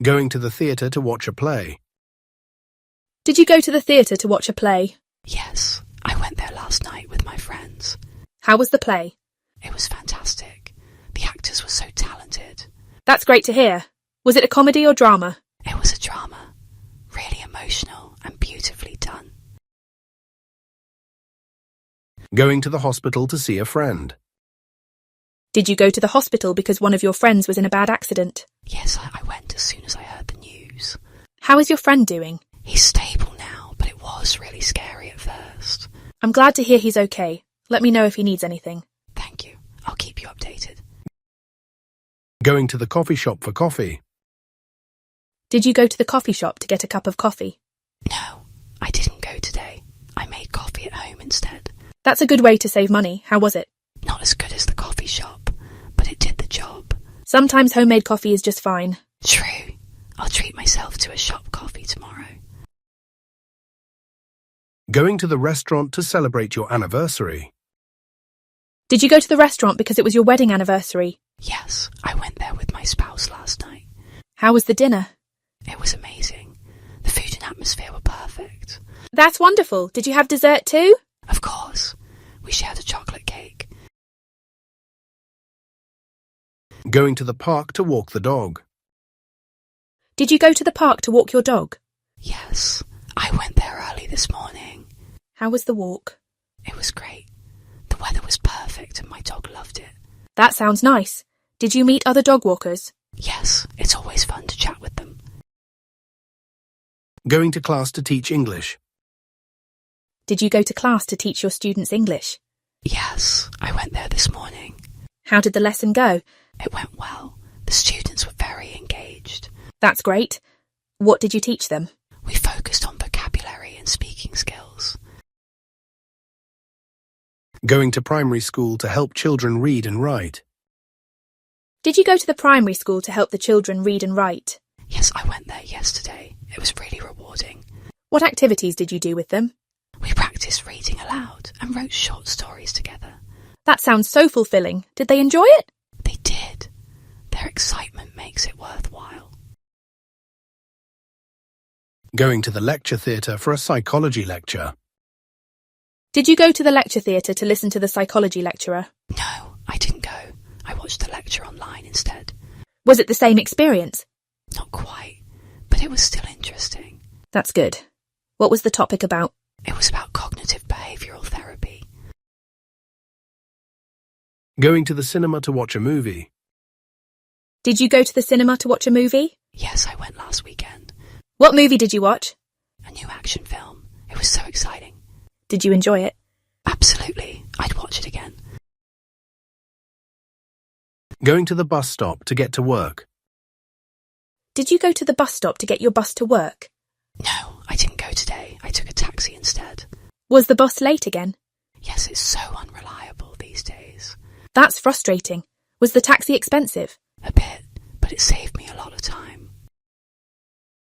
Going to the theatre to watch a play. Did you go to the theatre to watch a play? Yes, I went there last night with my friends. How was the play? It was fantastic. The actors were so talented. That's great to hear. Was it a comedy or drama? It was a drama. Really emotional and beautifully done. Going to the hospital to see a friend. Did you go to the hospital because one of your friends was in a bad accident? Yes, I went as soon as I heard the news. How is your friend doing? He's stable now, but it was really scary at first. I'm glad to hear he's okay. Let me know if he needs anything. Thank you. I'll keep you updated. Going to the coffee shop for coffee. Did you go to the coffee shop to get a cup of coffee? No, I didn't go today. I made coffee at home instead. That's a good way to save money. How was it? Not as good as the coffee shop, but it did the job. Sometimes homemade coffee is just fine. True. I'll treat myself to a shop coffee tomorrow. Going to the restaurant to celebrate your anniversary. Did you go to the restaurant because it was your wedding anniversary? Yes, I went there with my spouse last night. How was the dinner? It was amazing. The food and atmosphere were perfect. That's wonderful. Did you have dessert too? Of course. We shared a chocolate cake. Going to the park to walk the dog. Did you go to the park to walk your dog? Yes, I went there early this morning. How was the walk? It was great. The weather was perfect and my dog loved it. That sounds nice. Did you meet other dog walkers? Yes, it's always fun to chat with them. Going to class to teach English. Did you go to class to teach your students English? Yes, I went there this morning. How did the lesson go? It went well. The students were very engaged. That's great. What did you teach them? We focused on vocabulary and speaking skills. Going to primary school to help children read and write. Did you go to the primary school to help the children read and write? Yes, I went there yesterday. It was really rewarding. What activities did you do with them? We practiced reading aloud and wrote short stories together. That sounds so fulfilling. Did they enjoy it? They did. Their excitement makes it worthwhile. Going to the lecture theatre for a psychology lecture. Did you go to the lecture theatre to listen to the psychology lecturer? No, I didn't go. I watched the lecture online instead. Was it the same experience? Not quite, but it was still interesting. That's good. What was the topic about? It was about cognitive behavioural therapy. Going to the cinema to watch a movie. Did you go to the cinema to watch a movie? Yes, I went last weekend. What movie did you watch? A new action film. It was so exciting. Did you enjoy it? Absolutely. I'd watch it again. Going to the bus stop to get to work. Did you go to the bus stop to get your bus to work? No, I didn't go today. I took a taxi instead. Was the bus late again? Yes, it's so unreliable these days. That's frustrating. Was the taxi expensive? A bit, but it saved me